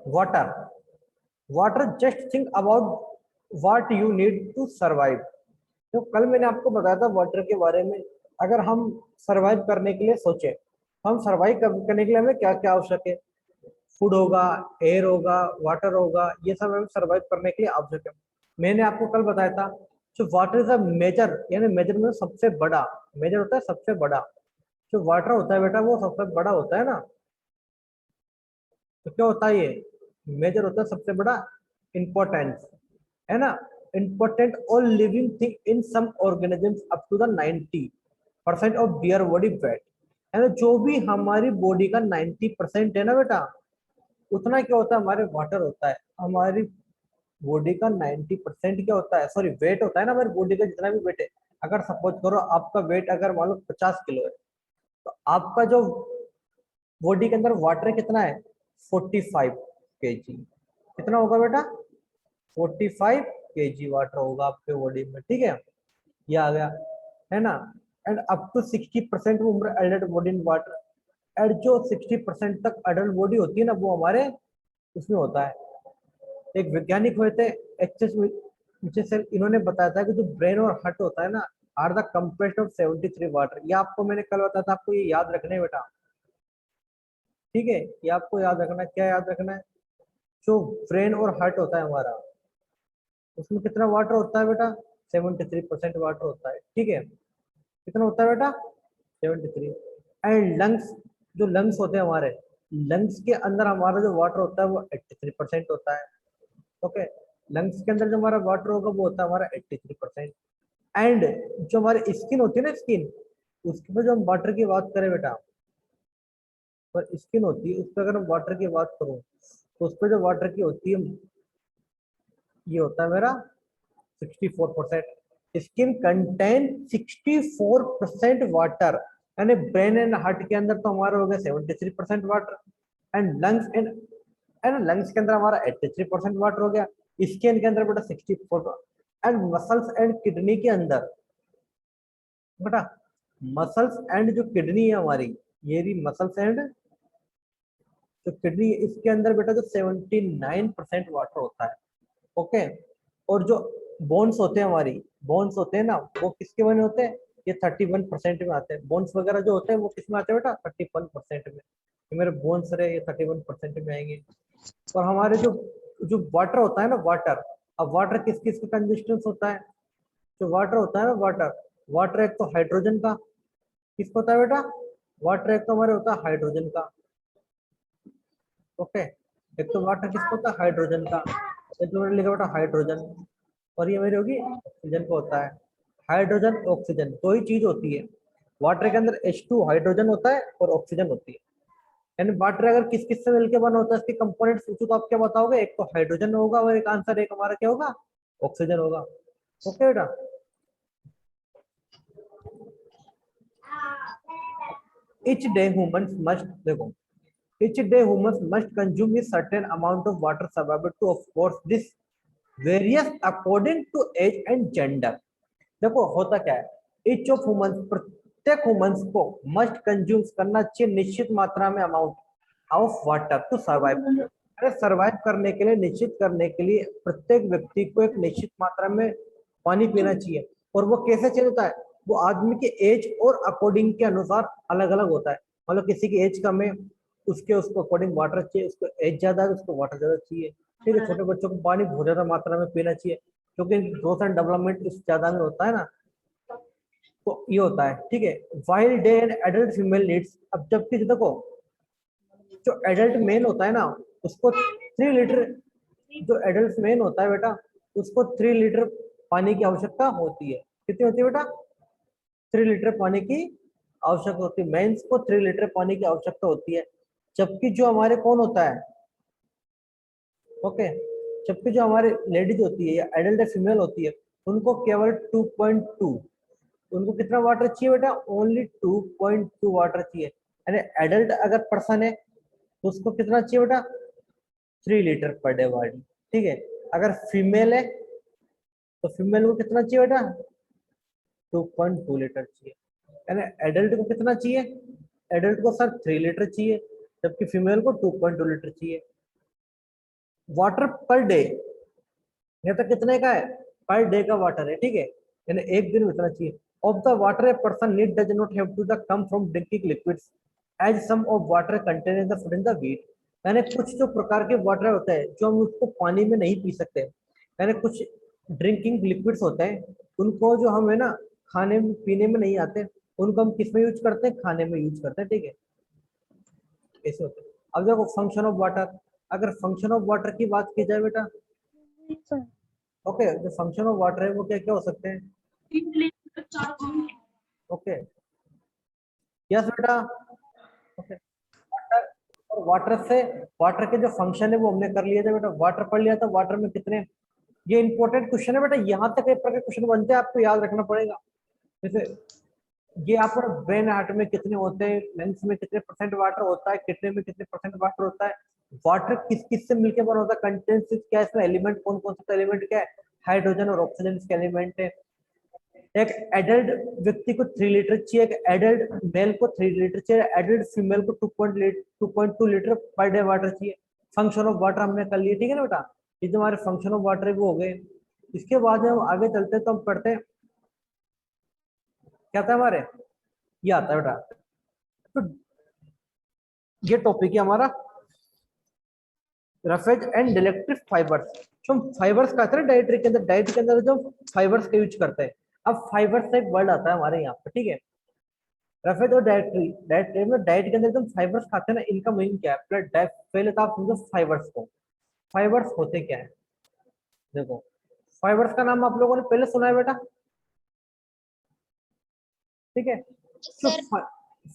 Water, water just think about what you need to survive. तो कल मैंने आपको बताया था वाटर के बारे में। अगर हम सरवाइव करने के लिए सोचे, हम सरवाइव करने के लिए हमें क्या क्या आवश्यक है? फूड होगा, एयर होगा, वाटर होगा, ये सब हमें सर्वाइव करने के लिए आवश्यक है। मैंने आपको कल बताया था जो वाटर इज अ मेजर, यानी मेजर में सबसे बड़ा, मेजर होता है सबसे बड़ा। जो वाटर होता है बेटा वो सबसे बड़ा होता है ना। तो क्या होता है ये? मेजर होता है सबसे बड़ा इंपॉर्टेंस, है ना। Important all living thing in some organisms up to the 90% of their body weight. है ना, जो भी हमारी बॉडी का 90% है ना बेटा, उतना क्या होता है हमारे वाटर होता है। हमारी बॉडी का 90% क्या होता है, सॉरी वेट होता है ना, हमारी बॉडी का जितना भी वेट है। अगर सपोज करो आपका वेट अगर मान लो 50 किलो है, तो आपका जो बॉडी के अंदर वाटर कितना है? 45 kg। कितना होगा बेटा? 45 kg वाटर होगा आपके बॉडी में, ठीक है। ये आ गया, है ना। And up to 60% adult body in water. And जो 60% तक एडल्ट बॉडी होती है ना, वो हमारे उसमें होता है। एक वैज्ञानिक हुए थे एच मिचेल, इन्होंने बताया था कि जो ब्रेन और हार्ट होता है ना, are the compressed of 73 water. ये आपको मैंने कल बताया था, आपको ये याद रखना है बेटा, ठीक है। ये आपको याद रखना है। क्या याद रखना है? जो ब्रेन और हार्ट होता है हमारा, उसमें कितना वाटर होता है बेटा? 73% वाटर होता है, ठीक है। कितना होता है बेटा? 73। एंड लंग्स, जो लंग्स होते हैं हमारे, लंग्स के अंदर हमारा जो वाटर होता है वो 83% होता है। ओके, लंग्स के अंदर जो हमारा वाटर होगा वो होता है हमारा 83%। एंड जो हमारी स्किन होती है ना, स्किन, उसके पर जो हम वाटर की बात करें बेटा, पर स्किन होती है उस पर अगर हम वाटर की बात करूं, तो उस पर जो वाटर की होती है, ये होता है मेरा 64%। Skin contain 64% water. यानी ब्रेन एंड हार्ट के अंदर तो हमारा हो गया 73% water. And lungs and lungs के अंदर हमारा 83% वाटर हो गया। स्किन के अंदर बेटा 64। एंड मसल्स एंड किडनी के अंदर बेटा, मसल्स एंड जो किडनी है हमारी, ये भी मसल्स एंड जो किडनी है, इसके अंदर बेटा जो 79% वाटर होता है। ओके। और जो बोन्स होते हैं हमारी, बोन्स होते हैं ना, वो किसके बने होते हैं? ये 31% में आते हैं। बोन्स वगैरह जो होते हैं वो किस में आते हैं बेटा? 31% में। ये मेरे बोन्स रहे, ये 31% में आएंगे। और हमारे जो जो वाटर होता है ना, वाटर, अब वाटर किस किस का कंसिस्टेंस होता है? जो वाटर होता है ना, वाटर, वाटर एक तो हाइड्रोजन का, किसका होता है बेटा? वाटर एक तो हमारे होता है हाइड्रोजन का। ओके, एक तो वाटर किसका होता है? हाइड्रोजन का। एक तो मैंने लिखा बेटा हाइड्रोजन, और ये मेरी होगी ऑक्सीजन को होता है। हाइड्रोजन ऑक्सीजन दो ही चीज होती है। वाटर के अंदर H2 हाइड्रोजन होता है और ऑक्सीजन होती है। यानी वाटर अगर किस किस से मिलकर बना होता है, इसके कंपोनेंट्स पूछो तो आप क्या बताओगे? एक तो हाइड्रोजन होगा और एक आंसर एक हमारा क्या होगा? ऑक्सीजन होगा। ओके बेटा। इच डे ह्यूमंस मस्ट, देखो, each day humans must consume a certain amount of water survival to of course this various according to age and gender। देखो होता क्या है, each of humans, प्रत्येक ह्यूमंस को must consume करना चाहिए निश्चित मात्रा में amount of water to survive. अरे सर्वाइव करने के लिए, निश्चित करने के लिए प्रत्येक व्यक्ति को एक निश्चित मात्रा में पानी पीना चाहिए। और वो कैसे चाहिए होता है? वो आदमी के एज और अकॉर्डिंग के अनुसार अलग अलग होता है। मतलब किसी की एज कम है, उसके उसको अकॉर्डिंग वाटर चाहिए, उसको एज ज्यादा है उसको वाटर ज्यादा चाहिए। ठीक है, छोटे बच्चों को पानी बहुत ज्यादा मात्रा में पीना चाहिए, क्योंकि ग्रोथ एंड डेवलपमेंट इस ज्यादा में होता है ना। तो ये होता है, ठीक है। While day and adult female needs, अब जबकि देखो जो एडल्ट मेल होता है ना, उसको 3 लीटर, जो एडल्ट मेल होता है बेटा, उसको 3 लीटर पानी की आवश्यकता होती है। कितनी होती है बेटा? 3 लीटर पानी की आवश्यकता होती है। मेंस को 3 लीटर पानी की आवश्यकता होती है। जबकि जो हमारे कौन होता है? ओके, जबकि जो हमारे लेडीज होती है या एडल्ट फीमेल होती है, उनको केवल 2.2, उनको कितना वाटर चाहिए बेटा? ओनली 2.2 वाटर चाहिए। यानी एडल्ट अगर पर्सन है तो उसको कितना चाहिए बेटा? 3 लीटर पर डे बॉडी, ठीक है। अगर फीमेल है तो फीमेल को कितना चाहिए बेटा? 2.2 लीटर चाहिए। यानी एडल्ट को कितना चाहिए? एडल्ट को सर 3 लीटर चाहिए, जबकि फीमेल को 2.2 लीटर चाहिए। वाटर पर डे, ये तो कितने का है, पर डे का वाटर है, ठीक है, यानी एक दिन में इतना चाहिए। Of the water a person need does not have to the come from drinking liquids as some of water contain in the food in the wheat. यानी कुछ जो प्रकार के वाटर होते हैं जो हम उसको पानी में नहीं पी सकते, यानी कुछ ड्रिंकिंग लिक्विड्स होते हैं उनको जो हम है ना खाने में पीने में नहीं आते, उनको हम किस में यूज करते हैं, खाने में यूज करते हैं, ठीक है, ऐसे होते हैं। अब देखो फंक्शन ऑफ वाटर, अगर फंक्शन ऑफ वाटर की बात की जाए बेटा, ओके, जो फंक्शन ऑफ वाटर है वो क्या क्या हो सकते हैं, ओके, यस बेटा, ओके, वाटर, और वाटर से, वाटर के जो फंक्शन है वो हमने कर लिया था बेटा, वाटर पढ़ लिया था, वाटर में कितने, ये इंपॉर्टेंट क्वेश्चन है बेटा, यहाँ तक एक प्रकार क्वेश्चन बनते हैं, आपको याद रखना पड़ेगा। जैसे ये आप ब्रेन हार्ट में कितने होते हैं, लंग्स में कितने परसेंट वाटर होता है, कितने में कितने परसेंट वाटर होता है, वाटर किस किस से मिलकर बना होता है, कंटेंट क्या है इसमें, एलिमेंट कौन कौन सा एलिमेंट क्या है, हाइड्रोजन और ऑक्सीजन इसके एलिमेंट है। एक एडल्ट व्यक्ति को 3 लीटर चाहिए, एक एडल्ट मेल को 3 लीटर चाहिए, एडल्ट फीमेल को 2.2 लीटर पर डे वाटर चाहिए। फंक्शन ऑफ वाटर हमने कर लिए, ठीक है ना बेटा, ये जो हमारे फंक्शन ऑफ वाटर है वो हो गए। इसके बाद हम आगे चलते हैं तो हम पढ़ते हैं क्या था हमारे, ये आता है बेटा, तो ये टॉपिक है हमारा रफेज एंड इलेक्ट्रिक फाइबर्स। जो हम फाइबर्स कहते हैं डाइटरी के अंदर, डाइट के अंदर जो फाइबर्स का यूज करते हैं। अब फाइबर्स का एक वर्ड आता है हमारे यहाँ पे, ठीक है, रफेज और डाइटरी, डाइटरी में डाइट के अंदर जो फाइबर्स खाते हैं ना, इनका मीनिंग क्या है, पहले तो आप समझो फाइबर्स को, फाइबर्स होते क्या है। देखो फाइबर्स का नाम आप लोगों ने पहले सुना है बेटा, ठीक है, तो सर।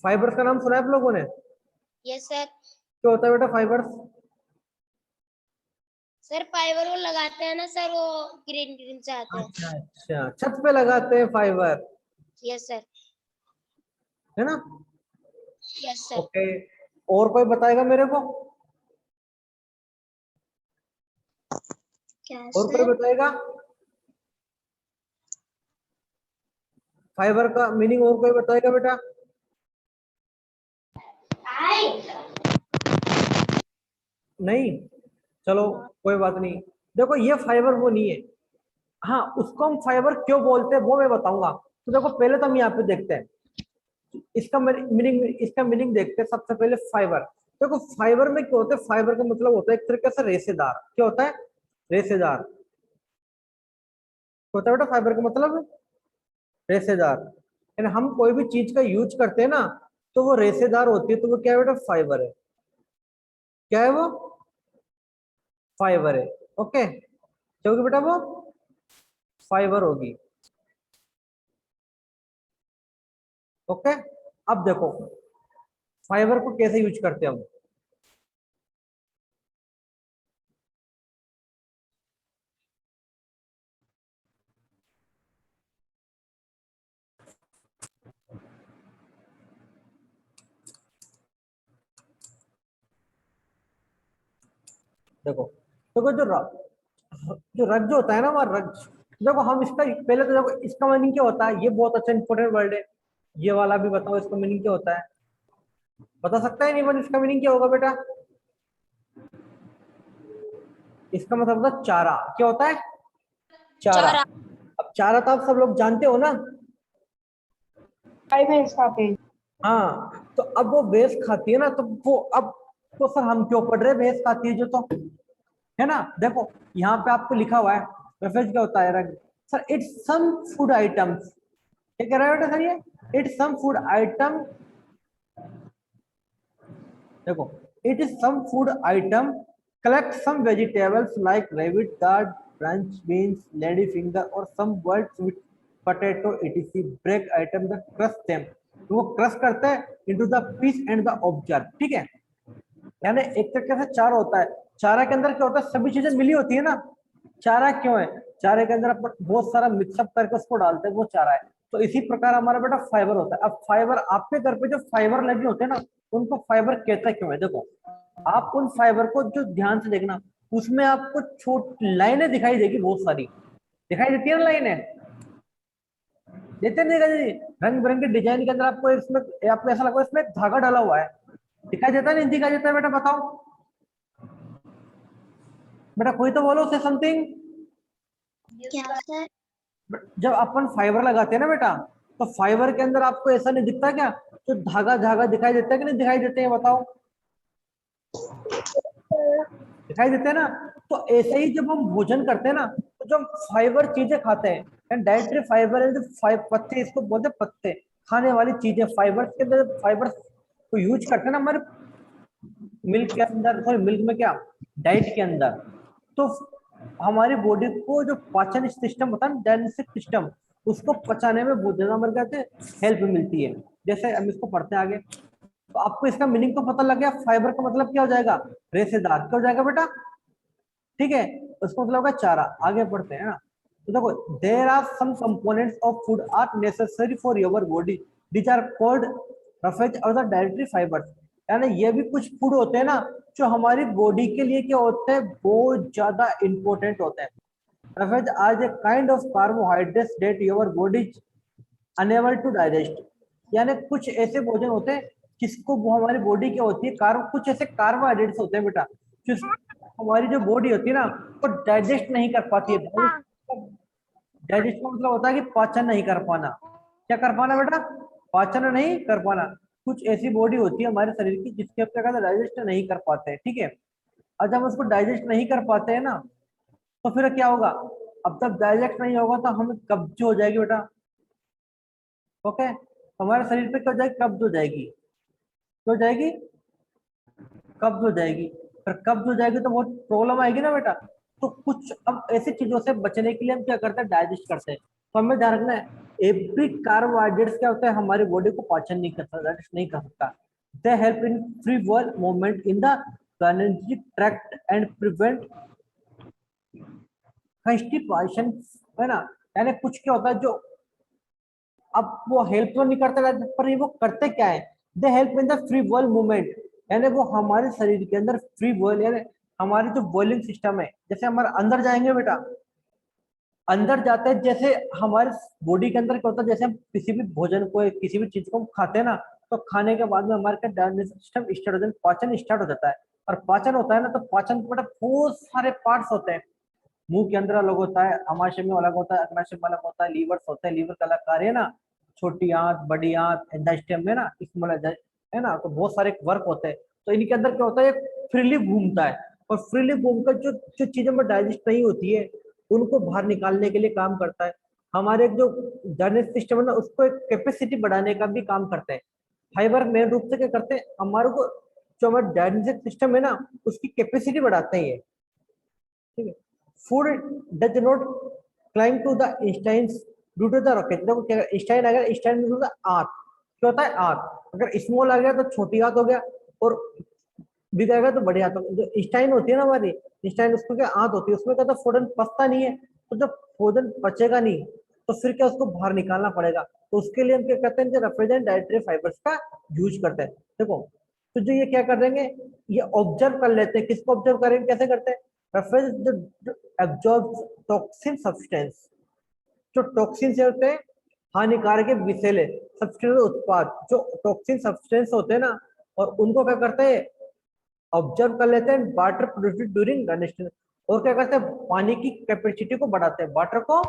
फाइबर्स का नाम सुना है आप लोगों ने, यस सर। क्या होता है बेटा फाइबर्स, सर फाइबर वो लगाते हैं ना सर, वो ग्रीन ग्रीन से आते हैं। अच्छा अच्छा, छत पे लगाते हैं फाइबर, यस सर। है ना, यस सर। ओके, और कोई बताएगा मेरे को, क्या और कोई सर? बताएगा फाइबर का मीनिंग, और कोई बताएगा बेटा, नहीं, चलो कोई बात नहीं। देखो ये फाइबर वो नहीं है, हाँ उसको हम फाइबर क्यों बोलते हैं वो मैं बताऊंगा। तो देखो पहले तो हम यहाँ पे देखते हैं इसका मीनिंग, इसका मीनिंग देखते हैं सबसे पहले फाइबर। देखो फाइबर में क्या होता है, फाइबर का मतलब होता है एक तरीके से रेशेदार, क्या होता है, रेशेदार होता है बेटा, फाइबर का मतलब रेशेदार, यानी हम कोई भी चीज का यूज करते हैं ना तो वो रेशेदार होती है, तो वो क्या है बेटा, फाइबर है, क्या है वो, फाइबर है, ओके, क्योंकि बेटा वो फाइबर होगी, ओके। अब देखो फाइबर को कैसे यूज करते हैं हम, देखो देखो जो रज जो होता है ना हमारा रज, देखो हम इसका पहले तो देखो इसका मीनिंग क्या होता है, ये बहुत अच्छा इंपॉर्टेंट वर्ड है, ये वाला भी बताओ इसका मीनिंग क्या होता है, बता सकता है नहीं, इसका मीनिंग क्या होगा बेटा, इसका मतलब होता है चारा, क्या होता है, चारा। चारा। अब चारा तो आप सब लोग जानते हो ना, भैंस खाते हैं। हाँ, तो अब वो भैंस खाती है ना, तो वो अब, तो सर हम क्यों पढ़ रहे हैं भैंस खाती है जो, तो है ना, देखो यहाँ पे आपको लिखा हुआ है रेफरेंस क्या होता है रग, sir it's some food items, क्या कह रहा है बेटा सर ये, इट्स सम फूड आइटम, देखो it is some food item collect some vegetables like rabbit gourd branch beans lady finger और some word sweet potato etc break item the crush them, तो वो क्रश करता है into the piece and the observe, ठीक है, यानी एक तरीके से चारा होता है, चारा के अंदर क्या होता है, सभी चीजें मिली होती है ना, चारा क्यों है, चारे के अंदर अपन बहुत सारा मिक्सअप करके उसको डालते हैं, वो चारा है। तो इसी प्रकार हमारा बेटा फाइबर होता है। अब फाइबर आपके घर पे जो फाइबर लगे होते हैं ना, उनको फाइबर कहता क्यों है, देखो आप उन फाइबर को जो ध्यान से देखना, उसमें आपको छोटी लाइनें दिखाई देगी, बहुत सारी दिखाई देती है ना लाइनें, देते नहीं दिखाई देती, रंग बिरंगे डिजाइन के अंदर आपको इसमें, आपको ऐसा लगता है इसमें धागा डाला हुआ है, दिखाई देता है नहीं दिखाई देता है बेटा बताओ, बेटा कोई तो बोलो से समथिंग। क्या सर? जब अपन फाइबर लगाते हैं ना बेटा, तो फाइबर के अंदर आपको ऐसा नहीं दिखता क्या, जो धागा धागा दिखाई देता है कि नहीं दिखाई देते हैं, बताओ। दिखाई देते हैं ना। तो ऐसे ही जब हम भोजन करते हैं ना, तो जब फाइबर चीजें खाते हैं, एंड डाइटरी फाइबर एंड पत्ते, इसको बोलते हैं पत्ते, खाने वाली चीजें फाइबर के अंदर, फाइबर को यूज करते हैं ना हमारे मिल्क के अंदर, सॉरी मिल्क में क्या, डाइट के अंदर। तो हमारी बॉडी को जो पाचन सिस्टम होता है, डाइजेस्टिव सिस्टम, उसको पचाने में बहुत ज्यादा हमारे कहते हैं हेल्प मिलती है। जैसे हम इसको पढ़ते हैं आगे, तो आपको इसका मीनिंग तो पता लग गया, फाइबर का मतलब क्या हो जाएगा, रेशेदार, क्या हो जाएगा बेटा, ठीक है, उसका मतलब होगा चारा। आगे बढ़ते हैं ना, तो देखो there are some components of food are necessary for your body, this are called roughage और द डाइटरी फाइबर्स। यानी ये भी कुछ फूड होते हैं ना, जो हमारी बॉडी के लिए क्या होते हैं, बहुत ज्यादा इंपॉर्टेंट होते हैं। Roughage are a kind of carbohydrates that your body unable to digest. यानी कुछ ऐसे भोजन होते हैं जिसको वो हमारी बॉडी क्या होती है, कार्ब, कुछ ऐसे कार्बोहाइड्रेट्स होते हैं बेटा, जो हमारी जो बॉडी होती है ना, वो डाइजेस्ट नहीं कर पाती है। डाइजेस्ट का मतलब होता है कि पाचन नहीं कर पाना। क्या कर पाना बेटा, पाचन नहीं कर पाना। कुछ ऐसी बॉडी होती है हमारे शरीर की जिसके हम क्या कहते हैं, डाइजेस्ट नहीं कर पाते हैं, ठीक है। और जब उसको डाइजेस्ट नहीं कर पाते हैं ना, तो फिर क्या होगा, अब जब डाइजेस्ट नहीं होगा तो हमें कब्ज हो जाएगी बेटा। ओके, हमारे शरीर पे क्या हो जाएगी, कब्ज हो जाएगी, क्या हो जाएगी, कब्ज हो जाएगी। फिर कब्ज हो जाएगी तो बहुत प्रॉब्लम आएगी ना बेटा। तो कुछ अब ऐसी चीजों से बचने के लिए हम क्या करते हैं, डाइजेस्ट करते हैं। तो हमें ध्यान रखना है, एवरी कार्बोहाइड्रेट्स क्या होता है, हमारी बॉडी को पाचन नहीं कर सकता, डाइजेस्ट नहीं कर सकता। They help in free whirl movement in the genetic tract and prevent constipation, है ना। यानी कुछ क्या होता है जो, अब वो हेल्प तो नहीं करते रहते, पर वो करते क्या है, they help in the free whirl movement. यानी वो हमारे शरीर के अंदर फ्री वर्ल, यानी हमारी जो बॉइलिंग सिस्टम है, जैसे हमारे अंदर जाएंगे बेटा, अंदर जाते हैं, जैसे हमारे बॉडी के अंदर क्या होता है, जैसे हम किसी भी भोजन को, किसी भी चीज को हम खाते हैं ना, तो खाने के बाद में हमारे डाइजेस्टिव सिस्टम स्टार्ट हो जाता है, पाचन स्टार्ट हो जाता है। और पाचन होता है ना, तो पाचन के बेटा बहुत सारे पार्ट्स होते हैं। मुंह के अंदर अलग होता है, आमाशय में अलग होता है, अग्नाशय में अलग होता है, लीवर होता है, लीवर का अलग कार्य है ना, छोटी आंत, बड़ी आंत, इंटेस्टाइन में ना, इसमें है ना, तो बहुत सारे वर्क होते हैं। तो इनके अंदर क्या होता है, फ्रीली घूमता है, और फ्रीली घूमकर जो जो चीजें में डाइजेस्ट नहीं होती है, उनको बाहर निकालने के लिए काम करता है। हमारे जो डाइजेस्ट सिस्टम है ना, उसको एक कैपेसिटी बढ़ाने का भी काम करता है। फाइबर मेन रूप से क्या करते हैं, हमारे को जो हमारा डाइजेस्टिव सिस्टम है ना, उसकी कैपेसिटी बढ़ाते हैं ये, ठीक है। Food does not climb to the intestines due to the rocket. देखो क्या, इंस्टाइन अगर इंस्टाइन ड्यू टू द आंत, क्या होता है आंत, अगर स्मॉल आ गया तो छोटी आंत हो गया, और बिग आएगा तो बड़ी आंत हो गया। जो इंस्टाइन होती है ना हमारी, इंस्टाइन उसको क्या आंत होती है, उसमें क्या, तो फूडन पचता नहीं है। तो जब भोजन पचेगा नहीं, तो फिर क्या, उसको बाहर निकालना पड़ेगा। तो उसके लिए हम क्या करते हैं, रेफ्रिजरेंट डाइटरी फाइबर्स का यूज करते हैं। देखो, तो जो ये क्या कर देंगे, ये ऑब्जर्व कर लेते हैं, किसको ऑब्जर्व करेंगे, कैसे करते हैं, रेफ्रिजरेंट एब्जॉर्ब टॉक्सिन सब्सटेंस, जो टॉक्सिन से होते हैं, हानिकारक विषैले सब्सटेंस उत्पाद, जो टॉक्सिन सब्सटेंस होते हैं ना, और उनको क्या करते हैं, ऑब्जर्व कर लेते हैं, वाटर प्रोड्यूस ड्यूरिंग डाइजेशन। और क्या करते हैं, पानी की कैपेसिटी को बढ़ाते हैं, वाटर को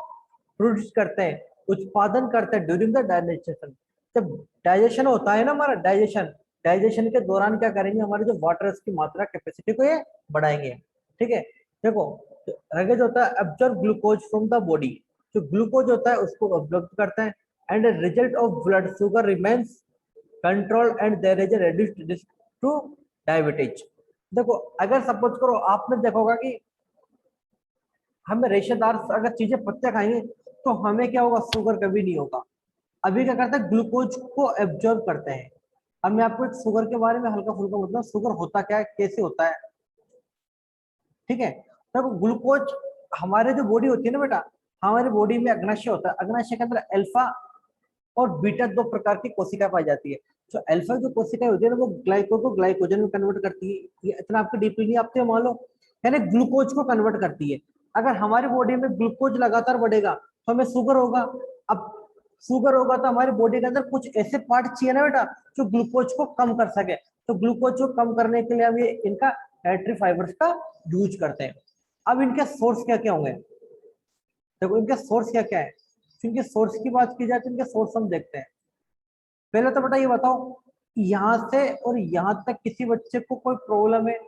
प्रोड्यूस करते हैं, उत्पादन करते हैं ड्यूरिंग द डाइजेशन। जब डाइजेशन होता है ना हमारा, डाइजेशन, डाइजेशन के दौरान क्या करेंगे, हमारे जो वाटर की मात्रा, कैपेसिटी को ये बढ़ाएंगे, ठीक है। देखो, रगेज होता है absorb glucose from the body, जो ग्लूकोज होता है उसको ऑब्जर्व करते हैं, and result of blood sugar remains control and there is a reduced risk to diabetes. देखो, अगर सपोज करो, आपने देखा होगा कि हमें रेशेदार अगर चीजें पत्ते खाएंगे, तो हमें क्या होगा, शुगर कभी नहीं होगा। अभी क्या करते हैं, ग्लूकोज को एब्जॉर्ब करते हैं। अब मैं आपको एक शुगर के बारे में हल्का फुल्का बताऊं, शुगर होता क्या है, कैसे होता है, ठीक है। तो ग्लूकोज, हमारे जो बॉडी होती है ना बेटा, हमारी बॉडी में अग्नाशय होता है, अग्नाशय के अंदर अल्फा और बीटा दो प्रकार की कोशिका पाई जाती है। जो अल्फा जो कोशिका होती है ना, वो ग्लाइको को ग्लाइकोजन में कन्वर्ट करती है, ये इतना आपकी डीपली नहीं, आपको मान लो, यानी ग्लूकोज को कन्वर्ट करती है। अगर हमारी बॉडी में ग्लूकोज लगातार बढ़ेगा, तो हमें शुगर होगा। अब शुगर होगा तो हमारी बॉडी के अंदर कुछ ऐसे पार्ट चाहिए ना बेटा, जो ग्लूकोज को कम कर सके। तो ग्लूकोज को कम करने के लिए हम ये इनका डाइटरी फाइबर्स का यूज करते हैं। अब इनके सोर्स क्या क्या होंगे, देखो इनके सोर्स क्या क्या है। तो इनके सोर्स की बात की जाए तो इनके सोर्स हम देखते हैं। पहले तो बेटा ये बताओ, यहाँ से और यहाँ तक किसी बच्चे को कोई प्रॉब्लम है?